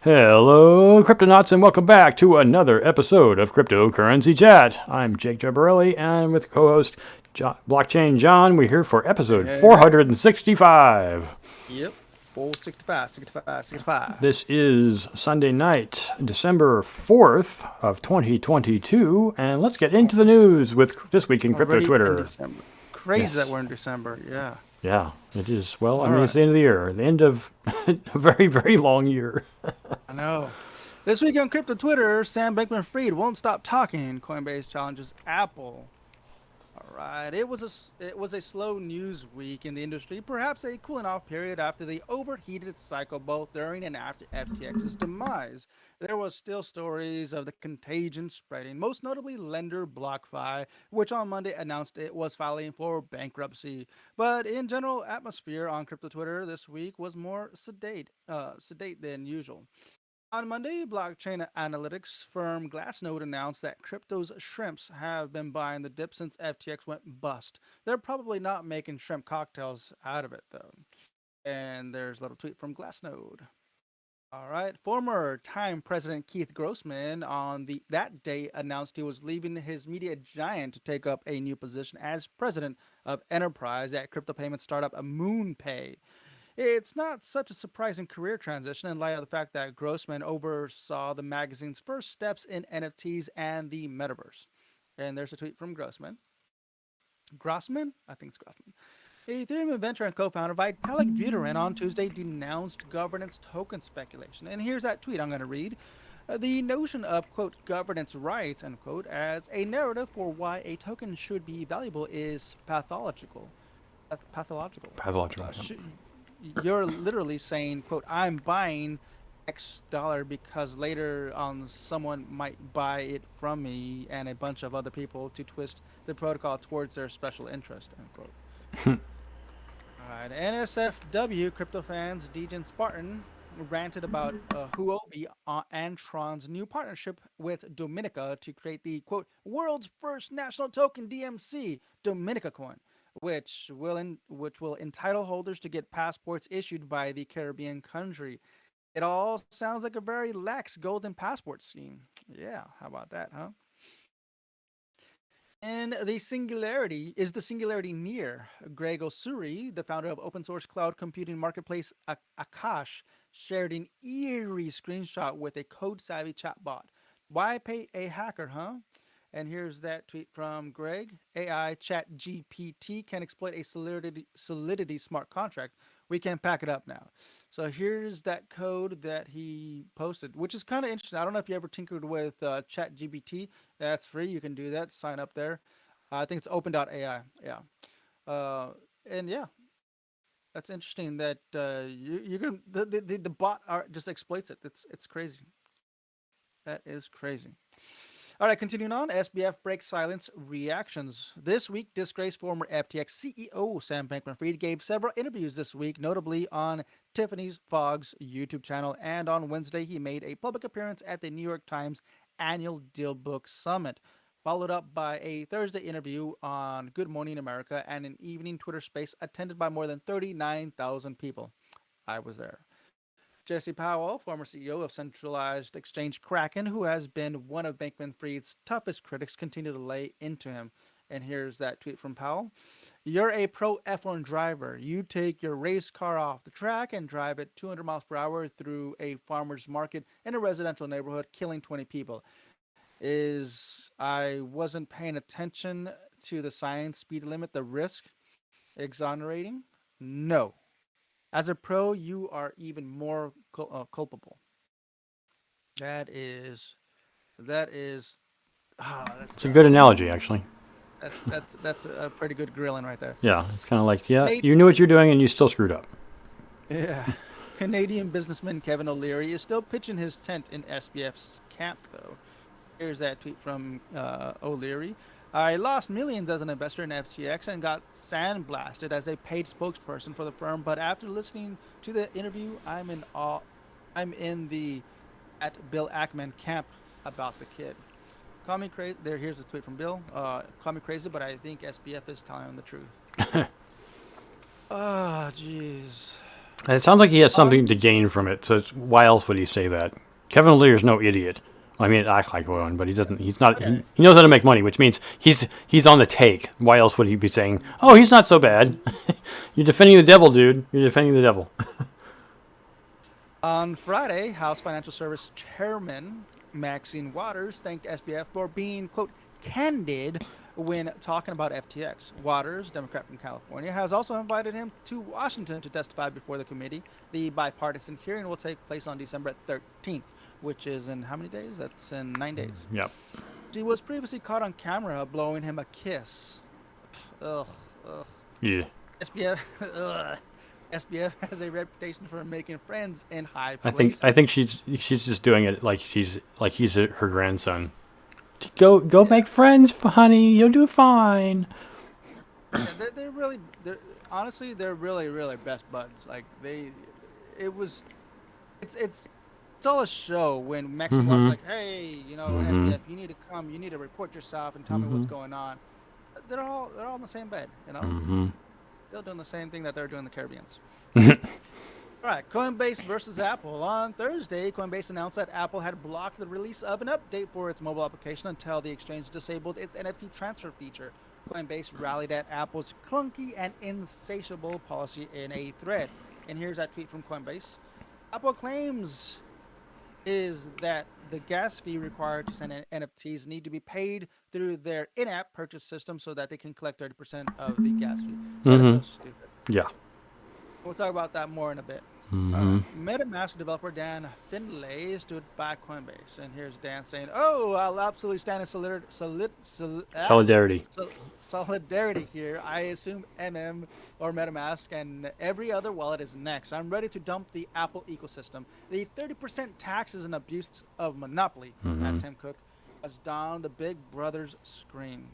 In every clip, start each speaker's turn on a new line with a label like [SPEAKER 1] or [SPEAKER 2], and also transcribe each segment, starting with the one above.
[SPEAKER 1] Hello, Cryptonauts, and welcome back to another episode of Cryptocurrency Chat. I'm Jake Jabarelli, and with co-host Blockchain John, we're here for episode
[SPEAKER 2] Hey.
[SPEAKER 1] 465.
[SPEAKER 2] Yep. 465, 65, 65.
[SPEAKER 1] This is Sunday night, December 4th of 2022, and let's get into the news with This Week in Crypto
[SPEAKER 2] Already in
[SPEAKER 1] Twitter.
[SPEAKER 2] December. Crazy that
[SPEAKER 1] Yes.
[SPEAKER 2] we're in December. Yeah.
[SPEAKER 1] Yeah, it is. Well, I
[SPEAKER 2] All
[SPEAKER 1] mean, it's
[SPEAKER 2] right.
[SPEAKER 1] the end of the year, the end of a very, very long year.
[SPEAKER 2] I know. This week on Crypto Twitter, Sam Bankman-Fried won't stop talking. Coinbase challenges Apple. All right. It was a slow news week in the industry, perhaps a cooling off period after the overheated cycle both during and after FTX's demise. There was still stories of the contagion spreading, most notably lender BlockFi, which on Monday announced it was filing for bankruptcy. But in general, atmosphere on crypto Twitter this week was more sedate than usual. On Monday, blockchain analytics firm Glassnode announced that crypto's shrimps have been buying the dip since FTX went bust. They're probably not making shrimp cocktails out of it, though. And there's a little tweet from Glassnode. All right. Former Time President Keith Grossman on that day announced he was leaving his media giant to take up a new position as president of enterprise at crypto payment startup MoonPay. It's not such a surprising career transition in light of the fact that Grossman oversaw the magazine's first steps in NFTs and the metaverse. And there's a tweet from Grossman. Grossman? I think it's Grossman. Ethereum inventor and co-founder Vitalik Buterin on Tuesday denounced governance token speculation. And here's that tweet I'm going to read. The notion of, quote, governance rights, unquote, as a narrative for why a token should be valuable is pathological. Pathological.
[SPEAKER 1] Pathological.
[SPEAKER 2] Sh- you're literally saying, quote, I'm buying X dollar because later on someone might buy it from me and a bunch of other people to twist the protocol towards their special interest, unquote. All right, NSFW crypto fans Degen Spartan ranted about Huobi Antron's new partnership with Dominica to create the quote world's first national token DMC Dominica coin, which will entitle holders to get passports issued by the Caribbean country. It all sounds like a very lax golden passport scheme. Yeah, how about that, huh? And the singularity near? Greg Osuri, the founder of open source cloud computing marketplace Akash, shared an eerie screenshot with a code savvy chatbot. Why pay a hacker, huh? And here's that tweet from Greg. AI chat GPT can exploit a solidity smart contract. We can pack it up now. So here's that code that he posted, which is kind of interesting. I don't know if you ever tinkered with chat GPT. That's free. You can do that. Sign up there. I think it's open.ai. Yeah. Uh, and yeah, that's interesting that you can the bot just exploits it. It's crazy. That is crazy. All right, continuing on. SBF breaks silence reactions. This week, disgraced former FTX CEO Sam Bankman-Fried gave several interviews this week, notably on Tiffany's Fogg's YouTube channel, and on Wednesday he made a public appearance at the New York Times annual Deal Book Summit, followed up by a Thursday interview on Good Morning America and an evening Twitter space attended by more than 39,000 people. I was there. Jesse Powell, former CEO of centralized exchange Kraken, who has been one of Bankman Fried's toughest critics, continue to lay into him. And here's that tweet from Powell. You're a pro F1 driver. You take your race car off the track and drive it 200 miles per hour through a farmer's market in a residential neighborhood, killing 20 people. I wasn't paying attention to the science speed limit, the risk exonerating? No. As a pro, you are even more culpable. That is that is that's
[SPEAKER 1] It's a good analogy,
[SPEAKER 2] mm,
[SPEAKER 1] actually.
[SPEAKER 2] that's a pretty good grilling right there.
[SPEAKER 1] Yeah, it's kind of like, yeah,
[SPEAKER 2] Canadian,
[SPEAKER 1] you knew what you're doing and you still screwed up.
[SPEAKER 2] yeah. Canadian businessman Kevin O'Leary is still pitching his tent in SBF's camp, though. Here's that tweet from O'Leary. I lost millions as an investor in FTX and got sandblasted as a paid spokesperson for the firm. But after listening to the interview, I'm in awe. I'm in the at Bill Ackman camp about the kid. Call me crazy. Here's a tweet from Bill. Call me crazy, but I think SBF is telling him the truth. Ah, jeez.
[SPEAKER 1] It sounds like he has
[SPEAKER 2] On
[SPEAKER 1] something to gain from it. So why else would he say that? Kevin Lear's no idiot. I mean, act like one, but he doesn't. He's not.
[SPEAKER 2] okay,
[SPEAKER 1] He knows how to make money, which means he's on the take. Why else would he be saying, "Oh, he's not so bad"? You're defending the devil, dude. You're defending the devil.
[SPEAKER 2] on Friday, House Financial Service Chairman Maxine Waters thanked SBF for being, quote, candid when talking about FTX. Waters, Democrat from California, has also invited him to Washington to testify before the committee. The bipartisan hearing will take place on December 13th, which is in how many days? That's in 9 days.
[SPEAKER 1] Yep.
[SPEAKER 2] She was previously caught on camera blowing him a kiss. Ugh, ugh.
[SPEAKER 1] Yeah.
[SPEAKER 2] SBF, ugh. SBF has a reputation for making friends in high
[SPEAKER 1] I
[SPEAKER 2] places.
[SPEAKER 1] think she's just doing it like he's her grandson. Go make friends, honey. You'll do fine.
[SPEAKER 2] Yeah, they're really, honestly, they're really best buds. Like it was, it's all a show when Maxine Waters like, hey, SBF, you need to come, you need to report yourself and tell me what's going on. They're all in the same bed, Still doing the same thing that they're doing in the Caribbeans. All right, Coinbase versus Apple. On Thursday, Coinbase announced that Apple had blocked the release of an update for its mobile application until the exchange disabled its NFT transfer feature. Coinbase rallied at Apple's clunky and insatiable policy in a thread. And here's that tweet from Coinbase. Apple claims is that the gas fee required to send NFTs need to be paid through their in-app purchase system so that they can collect 30% of the gas fee. That is so stupid.
[SPEAKER 1] Yeah.
[SPEAKER 2] We'll talk about that more in a bit. MetaMask developer Dan Finlay stood by Coinbase, and here's Dan saying, "Oh, I'll absolutely stand in
[SPEAKER 1] Solidarity.
[SPEAKER 2] solidarity here. I assume or MetaMask and every other wallet is next. I'm ready to dump the Apple ecosystem. The 30% tax is an abuse of monopoly." At Tim Cook was down the Big Brother's screen.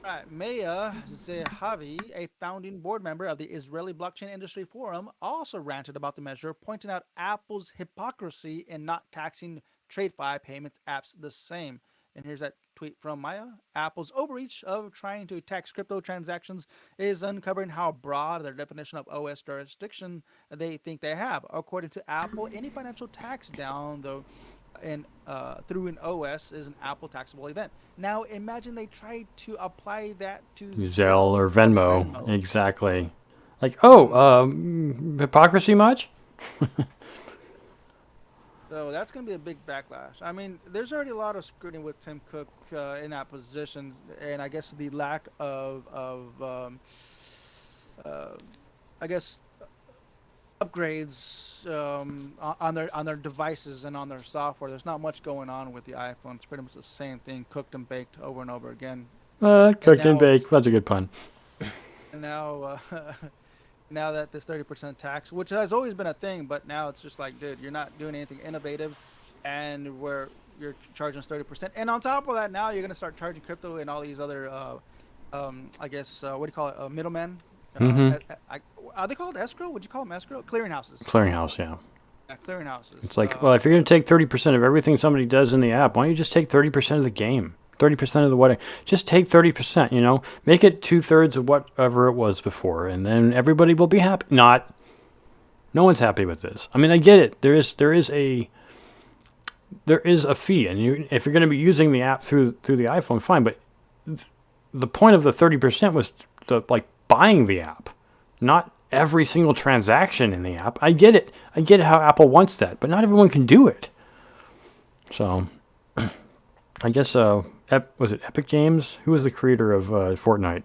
[SPEAKER 2] All right, Maya Zehavi, a founding board member of the Israeli Blockchain Industry Forum, also ranted about the measure, pointing out Apple's hypocrisy in not taxing TradeFi payments apps the same. And here's that tweet from Maya. Apple's overreach of trying to tax crypto transactions is uncovering how broad their definition of OS jurisdiction they think they have. According to Apple, any financial tax down through an OS is an Apple taxable event. Now imagine they tried to apply that to
[SPEAKER 1] Zelle or Venmo. Exactly. Like, hypocrisy much?
[SPEAKER 2] So that's going to be a big backlash. I mean, there's already a lot of scrutiny with Tim Cook in that position, and I guess the lack of I guess upgrades on their devices and on their software. There's not much going on with the iPhone. It's pretty much the same thing, cooked and baked over and over again.
[SPEAKER 1] Cooked and baked. That's a good pun.
[SPEAKER 2] And now, now that this 30% tax, which has always been a thing, but now it's just like, dude, you're not doing anything innovative, and you're charging us 30%. And on top of that, now you're gonna start charging crypto and all these other, I guess, what do you call it, middlemen? Are they called escrow? Would you call them escrow? Clearinghouses.
[SPEAKER 1] Clearinghouse, yeah.
[SPEAKER 2] Yeah, clearinghouses.
[SPEAKER 1] It's like, well, if you're going to take 30% of everything somebody does in the app, why don't you just take 30% of the game? 30% of the what? Just take 30%, Make it 2/3 of whatever it was before, and then everybody will be happy. No one's happy with this. I mean, I get it. There is a fee, and if you're going to be using the app through the iPhone, fine, but the point of the 30% was buying the app, not every single transaction in the app. I get it. I get how Apple wants that, but not everyone can do it. So, I guess, was it Epic Games? Who was the creator of Fortnite?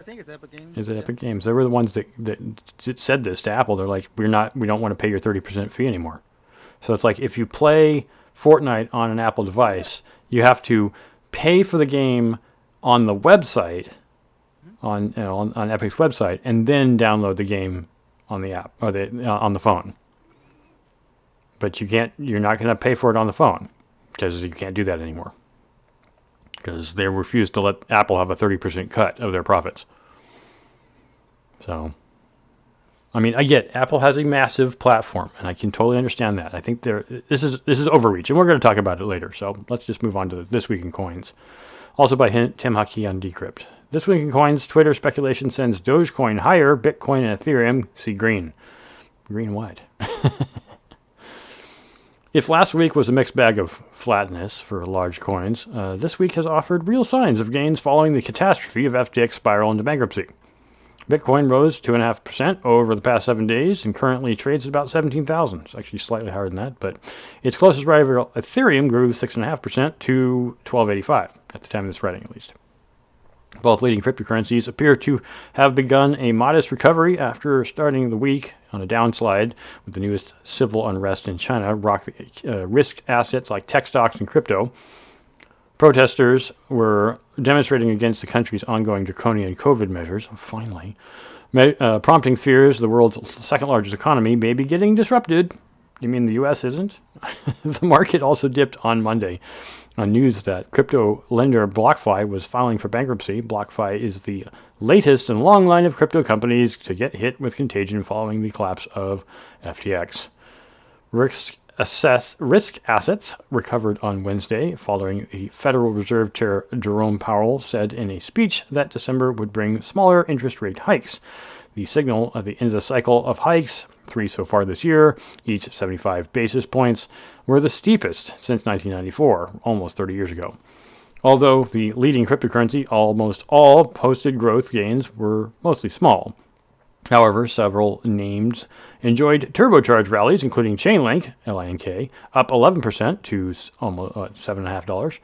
[SPEAKER 2] I think it's Epic Games.
[SPEAKER 1] Is it Epic Games? They were the ones that said this to Apple. They're like, we don't want to pay your 30% fee anymore. So it's like, if you play Fortnite on an Apple device, you have to pay for the game on the website, on Epic's website, and then download the game on the app or on the phone. But you're not going to pay for it on the phone, because you can't do that anymore, because they refuse to let Apple have a 30% cut of their profits. So, I mean, I get Apple has a massive platform, and I can totally understand that. I think this is overreach, and we're going to talk about it later. So let's just move on to This Week in Coins, also by Tim Huckey on Decrypt. This week in coins, Twitter speculation sends Dogecoin higher, Bitcoin and Ethereum see green. Green what? If last week was a mixed bag of flatness for large coins, this week has offered real signs of gains following the catastrophe of FTX spiral into bankruptcy. Bitcoin rose 2.5% over the past 7 days and currently trades at about 17,000. It's actually slightly higher than that, but its closest rival, Ethereum, grew 6.5% to 1285 at the time of this writing, at least. Both leading cryptocurrencies appear to have begun a modest recovery after starting the week on a downslide, with the newest civil unrest in China risk assets like tech stocks and crypto. Protesters were demonstrating against the country's ongoing draconian COVID measures, finally, prompting fears the world's second largest economy may be getting disrupted. You mean the U.S. isn't? The market also dipped on Monday on news that crypto lender BlockFi was filing for bankruptcy. BlockFi is the latest in a long line of crypto companies to get hit with contagion following the collapse of FTX. Risk assets recovered on Wednesday following the Federal Reserve Chair Jerome Powell said in a speech that December would bring smaller interest rate hikes. The signal at the end of the cycle of hikes, 3 so far this year, each 75 basis points, were the steepest since 1994, almost 30 years ago. Although the leading cryptocurrency, almost all posted growth gains were mostly small. However, several names enjoyed turbocharged rallies, including Chainlink, LINK, up 11% to almost $7.50.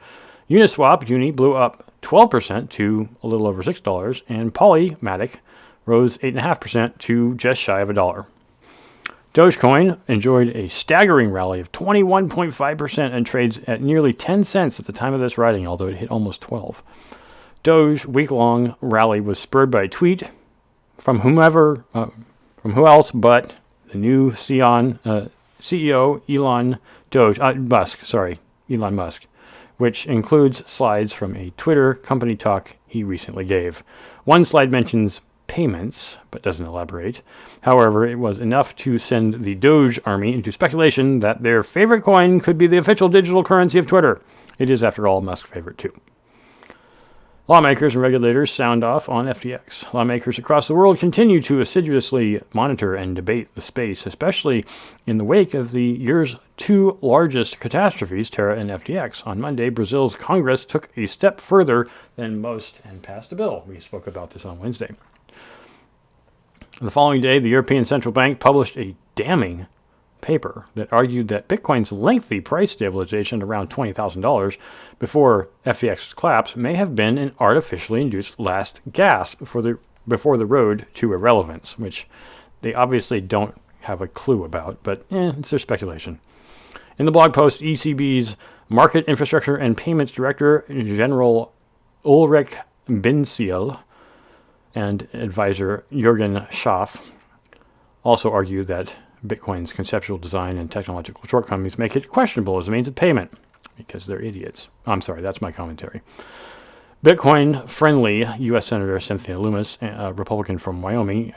[SPEAKER 1] Uniswap, Uni, blew up 12% to a little over $6, and Polymatic rose 8.5% to just shy of $1. Dogecoin enjoyed a staggering rally of 21.5% and trades at nearly 10 cents at the time of this writing, although it hit almost 12. Doge week-long rally was spurred by a tweet from who else but the new CEO Elon Musk, which includes slides from a Twitter company talk he recently gave. One slide mentions payments, but doesn't elaborate. However, it was enough to send the Doge army into speculation that their favorite coin could be the official digital currency of Twitter. It is, after all, Musk's favorite too. Lawmakers and regulators sound off on FTX. Lawmakers across the world continue to assiduously monitor and debate the space, especially in the wake of the year's two largest catastrophes, Terra and FTX. On Monday, Brazil's Congress took a step further than most and passed a bill. We spoke about this on Wednesday. The following day, the European Central Bank published a damning paper that argued that Bitcoin's lengthy price stabilization around $20,000 before FTX's collapse may have been an artificially induced last gasp before the road to irrelevance, which they obviously don't have a clue about, but it's their speculation. In the blog post, ECB's Market Infrastructure and Payments Director General Ulrich Binziel and advisor Jürgen Schaaf also argue that Bitcoin's conceptual design and technological shortcomings make it questionable as a means of payment because they're idiots. I'm sorry, that's my commentary. Bitcoin-friendly U.S. Senator Cynthia Lummis, a Republican from Wyoming,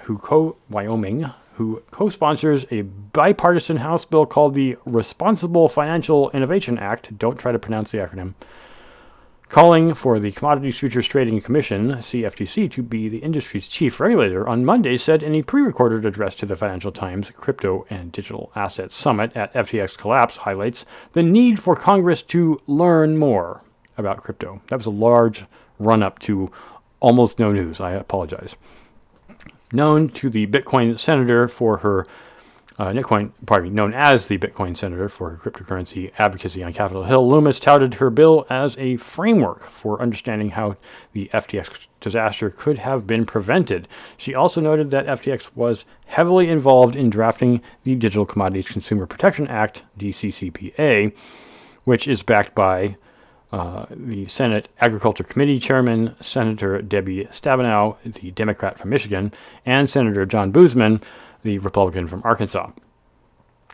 [SPEAKER 1] who co-sponsors a bipartisan House bill called the Responsible Financial Innovation Act, don't try to pronounce the acronym, calling for the Commodities Futures Trading Commission, CFTC, to be the industry's chief regulator, on Monday said in a pre-recorded address to the Financial Times, Crypto and Digital Assets Summit at FTX collapse highlights the need for Congress to learn more about crypto. That was a large run-up to almost no news. I apologize. Known to the Bitcoin senator for her known as the Bitcoin senator for her cryptocurrency advocacy on Capitol Hill, Lummis touted her bill as a framework for understanding how the FTX disaster could have been prevented. She also noted that FTX was heavily involved in drafting the Digital Commodities Consumer Protection Act, DCCPA, which is backed by the Senate Agriculture Committee Chairman, Senator Debbie Stabenow, the Democrat from Michigan, and Senator John Boozman, the Republican from Arkansas.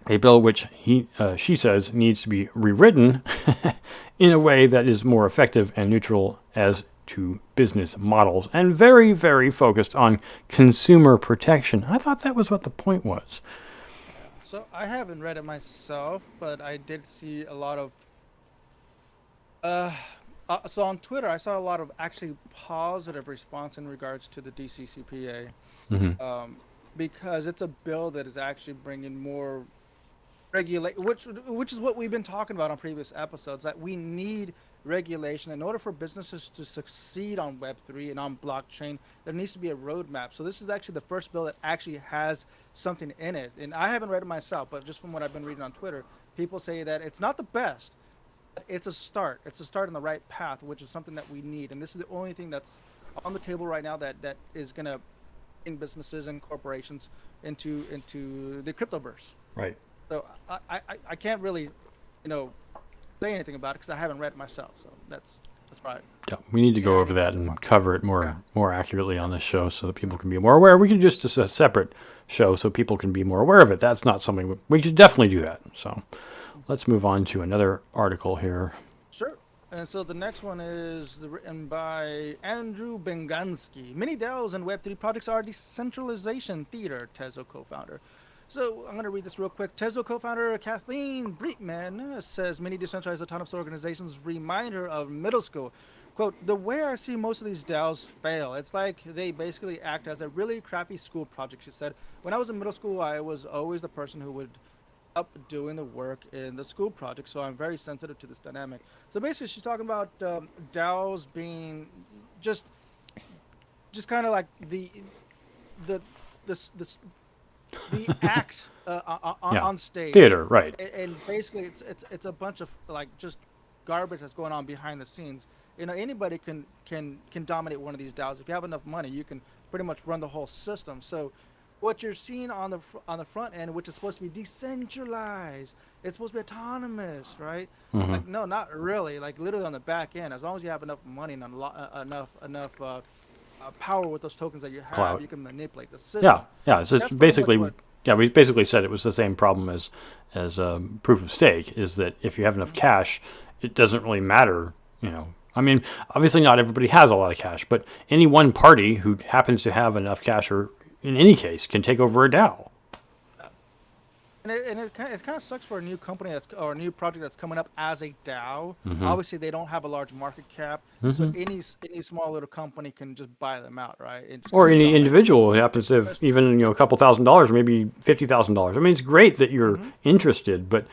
[SPEAKER 1] A bill which she says needs to be rewritten in a way that is more effective and neutral as to business models and very, very focused on consumer protection. I thought that was what the point was.
[SPEAKER 2] So I haven't read it myself, but I did see a lot of So on Twitter, I saw a lot of actually positive response in regards to the DCCPA,
[SPEAKER 1] Hmm.
[SPEAKER 2] um, because it's a bill that is actually bringing more regulate, which is what we've been talking about on previous episodes. That we need regulation in order for businesses to succeed on Web3 and on blockchain. There needs to be a roadmap. So this is actually the first bill that actually has something in it, and I haven't read it myself, but just from what I've been reading on Twitter, people say that it's not the best, it's a start. It's a start in the right path, which is something that we need. And this is the only thing that's on the table right now that is going to bring businesses and corporations into the cryptoverse.
[SPEAKER 1] Right.
[SPEAKER 2] So I can't really, say anything about it because I haven't read it myself. So that's right.
[SPEAKER 1] Yeah, we need to go over
[SPEAKER 2] Any
[SPEAKER 1] that and cover it
[SPEAKER 2] yeah.
[SPEAKER 1] more accurately on this show so that people can be more aware. We can just do a separate show so people can be more aware of it. That's not something we should definitely do that. So let's move on to another article here.
[SPEAKER 2] Sure. And so the next one is written by Andrew Bengansky. Many DAOs and Web3 projects are decentralization theater, Tezo co-founder. So I'm going to read this real quick. Tezo co-founder Kathleen Breitman says many decentralized autonomous organizations reminder of middle school. Quote, the way I see most of these DAOs fail, it's like they basically act as a really crappy school project, she said. When I was in middle school, I was always the person who would up doing the work in the school project, so I'm very sensitive to this dynamic. So basically, she's talking about DAOs being just just kind of like the the the act
[SPEAKER 1] Yeah,
[SPEAKER 2] on stage,
[SPEAKER 1] theater, right?
[SPEAKER 2] and basically it's a bunch of like just garbage that's going on behind the scenes. Anybody can dominate one of these DAOs. If you have enough money, you can pretty much run the whole system. So what you're seeing on the front end, which is supposed to be decentralized, it's supposed to be autonomous, right?
[SPEAKER 1] Hmm.
[SPEAKER 2] Like no, not really. Like literally on the back end, as long as you have enough money and enough power with those tokens that you have,
[SPEAKER 1] Cloud.
[SPEAKER 2] you can manipulate the
[SPEAKER 1] Yeah,
[SPEAKER 2] system.
[SPEAKER 1] yeah. It's
[SPEAKER 2] That's
[SPEAKER 1] just
[SPEAKER 2] pretty much
[SPEAKER 1] basically,
[SPEAKER 2] what.
[SPEAKER 1] yeah. We basically said it was the same problem as proof of stake. Is that if you have enough
[SPEAKER 2] Mhm.
[SPEAKER 1] cash, it doesn't really matter. I mean, obviously not everybody has a lot of cash, but any one party who happens to have enough cash, or in any case, can take over a DAO.
[SPEAKER 2] And it kind of sucks for a new company or a new project that's coming up as a DAO.
[SPEAKER 1] Hmm.
[SPEAKER 2] Obviously, they don't have a large market cap, so
[SPEAKER 1] Hmm.
[SPEAKER 2] any small little company can just buy them out, right? And just
[SPEAKER 1] Or
[SPEAKER 2] kind of
[SPEAKER 1] any
[SPEAKER 2] dominate the
[SPEAKER 1] individual who
[SPEAKER 2] system.
[SPEAKER 1] happens to have
[SPEAKER 2] Especially-
[SPEAKER 1] even a couple $1,000s, maybe $50,000. I mean, it's great that you're
[SPEAKER 2] Mhm.
[SPEAKER 1] interested, but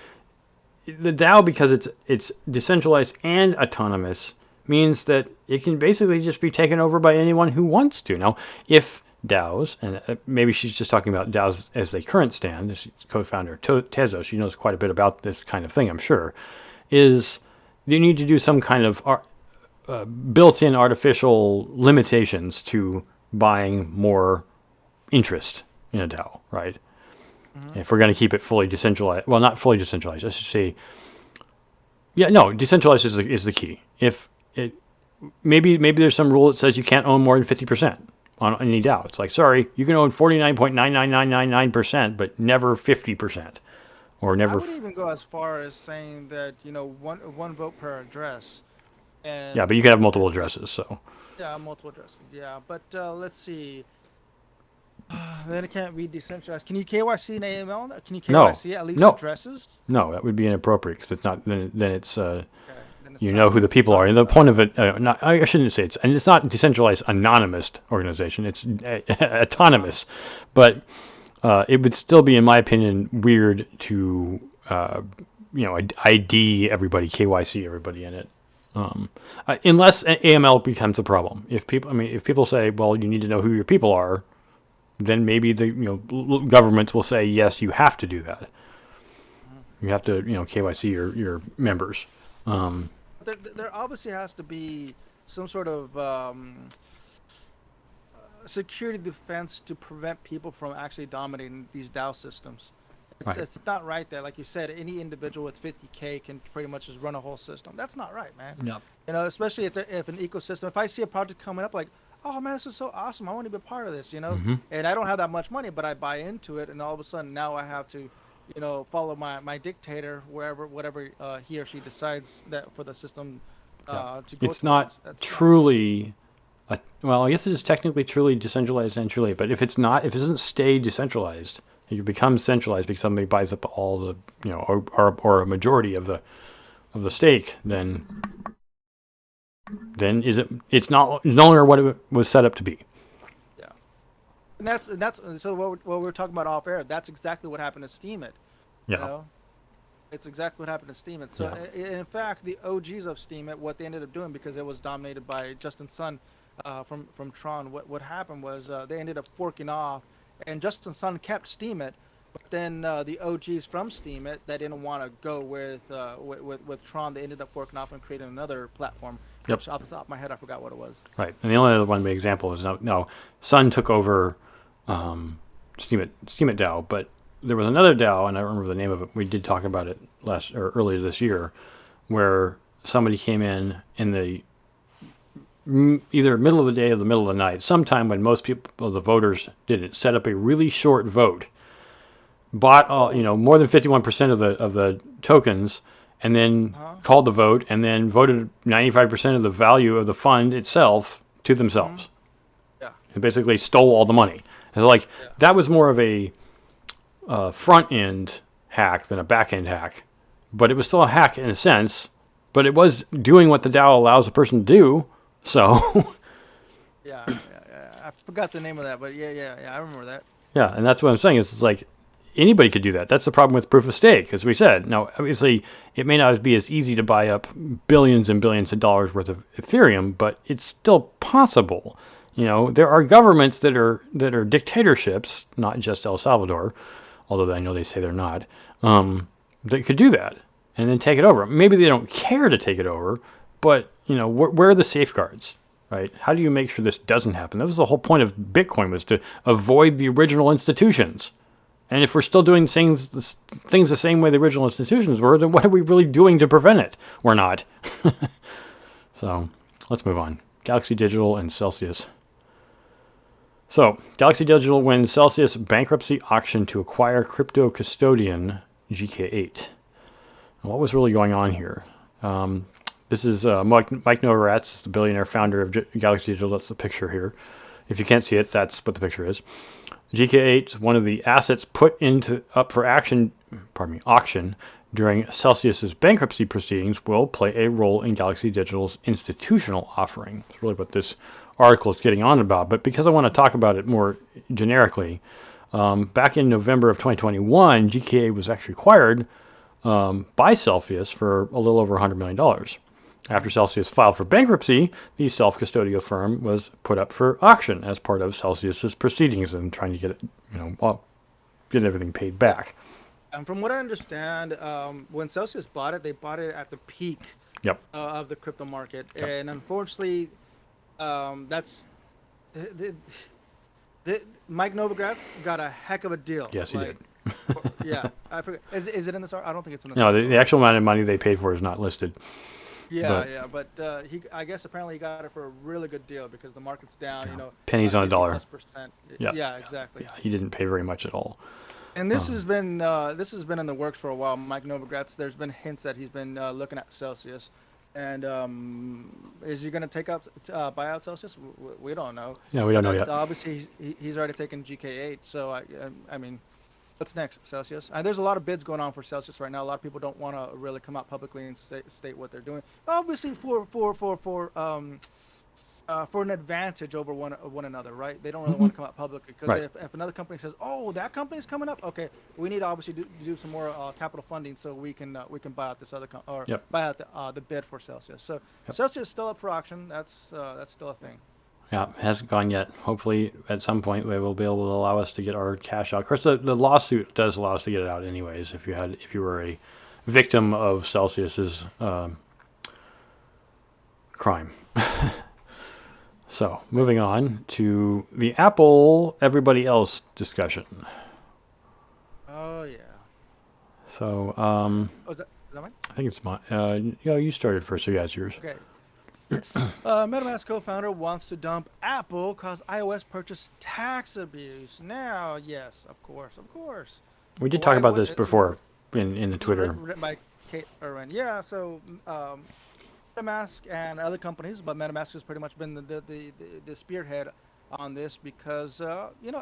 [SPEAKER 1] the DAO, because it's decentralized and autonomous, means that it can basically just be taken over by anyone who wants to. Now, if DAOs, and maybe she's just talking about DAOs as they current stand, this co-founder Tezo, she knows quite a bit about this kind of thing, I'm sure, is you need to do some kind of built-in artificial limitations to buying more interest in a DAO, right?
[SPEAKER 2] Mhm.
[SPEAKER 1] If we're going to keep it fully decentralized, well, not fully decentralized, I should say, yeah, no, decentralized is the key. If it maybe there's some rule that says you can't own more than 50% on any DAO. It's like, sorry, you can own 49.99999%, but never 50%, or
[SPEAKER 2] I
[SPEAKER 1] never.
[SPEAKER 2] would even go as far as saying that one vote per address,
[SPEAKER 1] Yeah,
[SPEAKER 2] and
[SPEAKER 1] but you can have multiple addresses. So
[SPEAKER 2] yeah, multiple addresses. Yeah, but let's see. Then it can't be decentralized. Can you KYC an AML? Can you
[SPEAKER 1] no,
[SPEAKER 2] KYC at least
[SPEAKER 1] no,
[SPEAKER 2] addresses?
[SPEAKER 1] no, that would be inappropriate because it's not. Then it's
[SPEAKER 2] Okay, then it's
[SPEAKER 1] you know
[SPEAKER 2] not
[SPEAKER 1] who the people are. And the
[SPEAKER 2] autonomous.
[SPEAKER 1] point of it, not I shouldn't say it's, and it's not decentralized anonymous organization. It's autonomous, but it would still be, in my opinion, weird to ID everybody, KYC everybody in it. Unless AML becomes a problem. If people say, well, you need to know who your people are, then maybe the governments will say, yes, you have to do that. You have to KYC your members. Um,
[SPEAKER 2] There obviously has to be some sort of security defense to prevent people from actually dominating these DAO systems. It's
[SPEAKER 1] right.
[SPEAKER 2] it's not right that, like you said, any individual with 50K can pretty much just run a whole system. That's not right, man.
[SPEAKER 1] Yep.
[SPEAKER 2] Especially if an ecosystem. If I see a project coming up, like, oh man, this is so awesome, I want to be a part of this,
[SPEAKER 1] Hmm.
[SPEAKER 2] and I don't have that much money, but I buy into it, and all of a sudden now I have to, follow my dictator wherever whatever he or she decides that for the system
[SPEAKER 1] Yeah.
[SPEAKER 2] to go
[SPEAKER 1] It's not
[SPEAKER 2] towards. That's not right.
[SPEAKER 1] truly. Well, I guess it is technically truly decentralized and truly, but if it's not, if it doesn't stay decentralized, it becomes centralized because somebody buys up all the, or a majority of the stake, then then it's not no longer what it was set up to be.
[SPEAKER 2] Yeah. And that's so what we're talking about off air. That's exactly what happened to Steam It. You
[SPEAKER 1] Yeah.
[SPEAKER 2] know, it's exactly what happened to Steam It. So
[SPEAKER 1] Yeah.
[SPEAKER 2] in fact, the OGs of Steam It, what they ended up doing because it was dominated by Justin Sun from Tron. What happened was they ended up forking off, and Justin Sun kept Steam It. But then the OGs from Steam It that didn't want to go with Tron, they ended up forking off and creating another platform.
[SPEAKER 1] Yep.
[SPEAKER 2] Which off the top of my head, I forgot what it was.
[SPEAKER 1] Right. And the only other one big example is no, Sun took over Steam It DAO, but there was another DAO, and I don't remember the name of it. We did talk about it earlier this year, where somebody came in the either middle of the day or the middle of the night, sometime when most people, the voters, didn't set up a really short vote, bought more than 51% of the tokens, and then
[SPEAKER 2] Huh?
[SPEAKER 1] called the vote, and then voted 95% of the value of the fund itself to
[SPEAKER 2] Mm-hmm.
[SPEAKER 1] themselves,
[SPEAKER 2] Yeah.
[SPEAKER 1] and basically stole all the money. And so, like,
[SPEAKER 2] Yeah.
[SPEAKER 1] that was more of a front end hack than a back end hack, but it was still a hack in a sense. But it was doing what the DAO allows a person to do. So
[SPEAKER 2] Yeah. I forgot the name of that, but yeah. I remember that.
[SPEAKER 1] yeah, and that's what I'm saying is it's like anybody could do that. That's the problem with proof of stake, as we said. Now, obviously, it may not be as easy to buy up billions and billions of dollars worth of Ethereum, but it's still possible. There are governments that are dictatorships, not just El Salvador, although I know they say they're not, that could do that and then take it over. Maybe they don't care to take it over, but where are the safeguards? Right? How do you make sure this doesn't happen? That was the whole point of Bitcoin, was to avoid the original institutions. And if we're still doing things the same way the original institutions were, then what are we really doing to prevent it? We're not. So let's move on. Galaxy Digital and Celsius. So Galaxy Digital wins Celsius bankruptcy auction to acquire crypto custodian GK8. And what was really going on here? This is Mike Novogratz, the billionaire founder of Galaxy Digital. That's the picture here. If you can't see it, that's what the picture is. GK8, one of the assets put up for auction during Celsius's bankruptcy proceedings, will play a role in Galaxy Digital's institutional offering. That's really what this article is getting on about. But because I want to talk about it more generically, back in November of 2021, GK8 was actually acquired by Celsius for a little over $100 million. After Celsius filed for bankruptcy, the self-custodial firm was put up for auction as part of Celsius's proceedings and trying to get it, get everything paid back.
[SPEAKER 2] And from what I understand, when Celsius bought it, they bought it at the peak
[SPEAKER 1] Yep.
[SPEAKER 2] of the crypto market,
[SPEAKER 1] Yep.
[SPEAKER 2] and unfortunately, that's the Mike Novogratz got a heck of a deal.
[SPEAKER 1] Yes, he did.
[SPEAKER 2] Yeah, I forget. Is it in this? I don't think it's in this.
[SPEAKER 1] No, the actual amount of money they paid for is not listed.
[SPEAKER 2] But I guess apparently he got it for a really good deal because the market's down.
[SPEAKER 1] Pennies on a dollar.
[SPEAKER 2] 50%.
[SPEAKER 1] Yeah.
[SPEAKER 2] Yeah, exactly.
[SPEAKER 1] Yeah, he didn't pay very much at all.
[SPEAKER 2] And this has been in the works for a while. Mike Novogratz. There's been hints that he's been looking at Celsius, and is he going to buy out Celsius? We don't know.
[SPEAKER 1] Yeah, we don't know yet.
[SPEAKER 2] Obviously, he's already taken GK8. So I mean, what's next, Celsius? There's a lot of bids going on for Celsius right now. A lot of people don't want to really come out publicly and state what they're doing. Obviously, for an advantage over one another, right? They don't really want to come out publicly because
[SPEAKER 1] Right.
[SPEAKER 2] if another company says, "Oh, that company's coming up," okay, we need to obviously do some more capital funding so we can buy out this other
[SPEAKER 1] Yep.
[SPEAKER 2] buy out the bid for Celsius. So Celsius is still up for auction. That's still a thing.
[SPEAKER 1] Yeah, it hasn't gone yet. Hopefully, at some point, they will be able to allow us to get our cash out. Of course, the lawsuit does allow us to get it out anyways. If you were a victim of Celsius's crime. So, moving on to the Apple everybody else discussion.
[SPEAKER 2] Oh yeah.
[SPEAKER 1] So,
[SPEAKER 2] Oh, is that mine?
[SPEAKER 1] I think it's my. You started first, so yeah, it's yours.
[SPEAKER 2] Okay. MetaMask co-founder wants to dump Apple cause iOS purchase tax abuse. Now, yes, of course.
[SPEAKER 1] We did talk about this
[SPEAKER 2] It's
[SPEAKER 1] before in the Twitter.
[SPEAKER 2] written by Kate Irwin. Yeah, so MetaMask and other companies, but MetaMask has pretty much been the spearhead on this because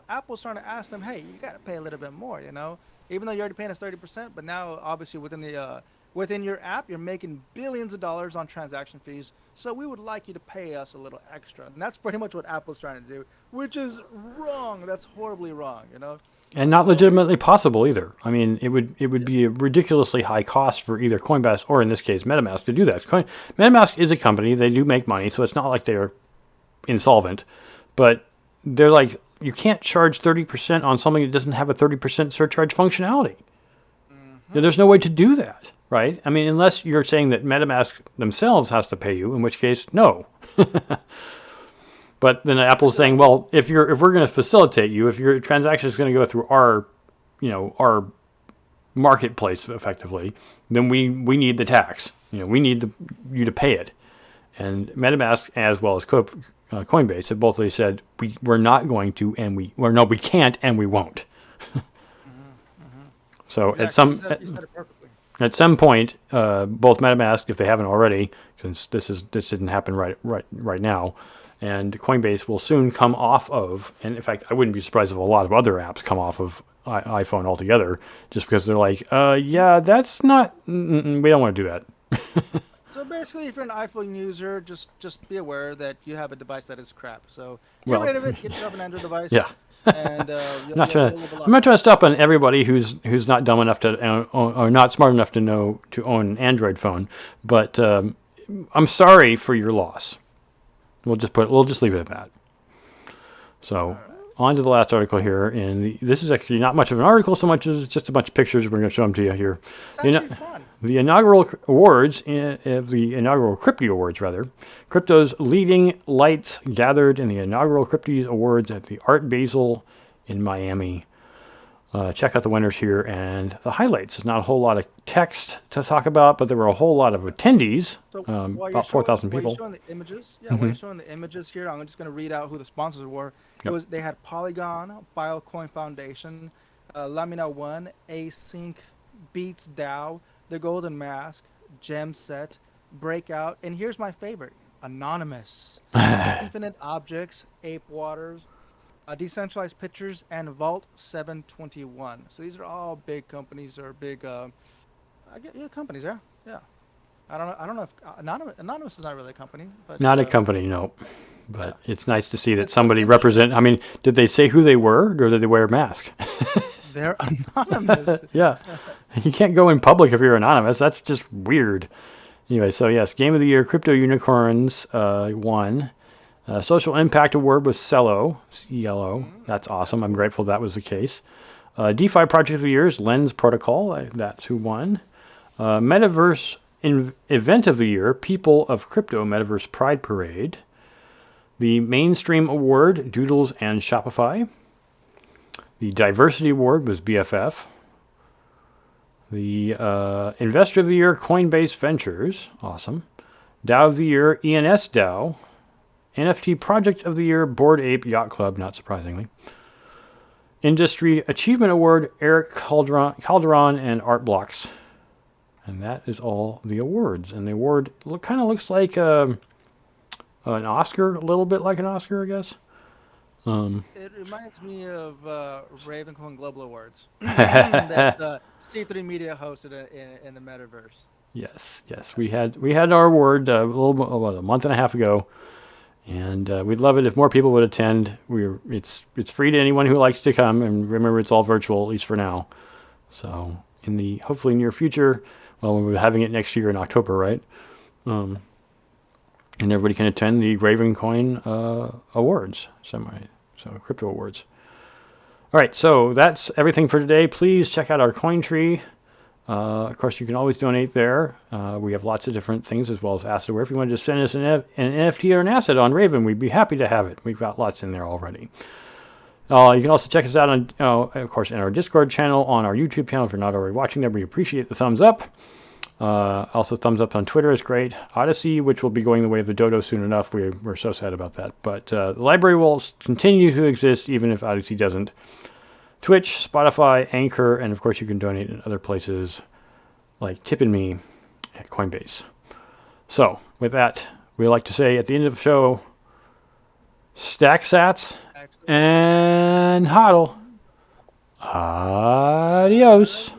[SPEAKER 2] Apple's trying to ask them, hey, you got to pay a little bit more, even though you're already paying us 30%, but now obviously within the Within your app, you're making billions of dollars on transaction fees, so we would like you to pay us a little extra. And that's pretty much what Apple's trying to do, which is wrong. That's horribly wrong, you know?
[SPEAKER 1] And not
[SPEAKER 2] So,
[SPEAKER 1] legitimately possible either. I mean, it would be a ridiculously high cost for either Coinbase or in this case MetaMask to do that. MetaMask is a company; they do make money, so it's not like they're insolvent. But they're like, you can't charge 30% on something that doesn't have a 30% surcharge functionality. There's no way to do that, right? I mean, unless you're saying that MetaMask themselves has to pay you, in which case, no. But then Apple's saying, well, if we're going to facilitate you, if your transaction is going to go through our marketplace effectively, then we need the tax. We need you to pay it. And MetaMask, as well as Coinbase, have both said we're not going to, and we can't, and we won't. So
[SPEAKER 2] exactly. You said it perfectly.
[SPEAKER 1] at some point, both MetaMask, if they haven't already, since this didn't happen right now, and Coinbase will soon come off of, and in fact, I wouldn't be surprised if a lot of other apps come off of iPhone altogether, just because they're like, yeah, that's not, we don't want to do that.
[SPEAKER 2] So basically, if you're an iPhone user, just be aware that you have a device that is crap. So get
[SPEAKER 1] Well,
[SPEAKER 2] rid of it. Get yourself an Android device.
[SPEAKER 1] Yeah.
[SPEAKER 2] And
[SPEAKER 1] I'm not trying
[SPEAKER 2] you'll live a lot
[SPEAKER 1] I'm not
[SPEAKER 2] better.
[SPEAKER 1] trying to stop on everybody who's not dumb enough to or not smart enough to own an Android phone, but I'm sorry for your loss. We'll just leave it at that. So on to the last article here, and this is actually not much of an article so much as just a bunch of pictures. We're going to show them to you here.
[SPEAKER 2] It's actually fun.
[SPEAKER 1] The inaugural awards, the inaugural Crypty Awards, rather, crypto's leading lights gathered in the inaugural Crypties Awards at the Art Basel in Miami. Check out the winners here and the highlights. There's not a whole lot of text to talk about, but there were a whole lot of attendees,
[SPEAKER 2] So
[SPEAKER 1] about 4,000 people.
[SPEAKER 2] While you're showing the images, while you're showing the images here, I'm just going to read out who the sponsors were.
[SPEAKER 1] Yep.
[SPEAKER 2] They had Polygon, Filecoin Foundation, Lamina One, Async, Beats DAO, The Golden Mask, Gemset, Breakout, and here's my favorite: Anonymous, Infinite Objects, Ape Waters, Decentralized Pictures, and Vault 721. So these are all big companies or big, companies. Yeah, yeah. I don't know if Anonymous is not really a company, but
[SPEAKER 1] Not a company, no. But
[SPEAKER 2] yeah.
[SPEAKER 1] it's nice to see that
[SPEAKER 2] It's
[SPEAKER 1] somebody
[SPEAKER 2] interesting.
[SPEAKER 1] I mean, did they say who they were, or did they wear a mask?
[SPEAKER 2] They're anonymous.
[SPEAKER 1] Yeah. You can't go in public if you're anonymous. That's just weird. Anyway, so yes, Game of the Year, Crypto Unicorns won. Social Impact Award was CELO. CELO. That's awesome. I'm grateful that was the case. DeFi Project of the Year is Lens Protocol. That's who won. Metaverse Event of the Year, People of Crypto Metaverse Pride Parade. The Mainstream Award, Doodles and Shopify. The Diversity Award was BFF. The Investor of the Year, Coinbase Ventures. Awesome. DAO of the Year, ENS DAO. NFT Project of the Year, Bored Ape Yacht Club, not surprisingly. Industry Achievement Award, Eric Calderon and Art Blocks. And that is all the awards. And the award kind of looks like an Oscar, a little bit like an Oscar, I guess.
[SPEAKER 2] It reminds me of Ravencoin Global Awards that C3 Media hosted in the metaverse.
[SPEAKER 1] Yes. We had our award a month and a half ago, and we'd love it if more people would attend. It's free to anyone who likes to come, and remember, it's all virtual, at least for now. So in the hopefully near future, well, we're having it next year in October, right? And everybody can attend the Ravencoin awards, so crypto awards. All right, so that's everything for today. Please check out our coin tree. Of course, you can always donate there. We have lots of different things as well as assetware. If you want to just send us an NFT or an asset on Raven, we'd be happy to have it. We've got lots in there already. You can also check us out on, of course, in our Discord channel, on our YouTube channel. If you're not already watching there, we appreciate the thumbs up. Also, thumbs up on Twitter is great. Odyssey, which will be going the way of the dodo soon enough. We're so sad about that. But the library will continue to exist even if Odyssey doesn't. Twitch, Spotify, Anchor, and of course you can donate in other places like Tip and Me at Coinbase. So, with that, we like to say at the end of the show, stack sats
[SPEAKER 2] Excellent.
[SPEAKER 1] and hodl. Adios.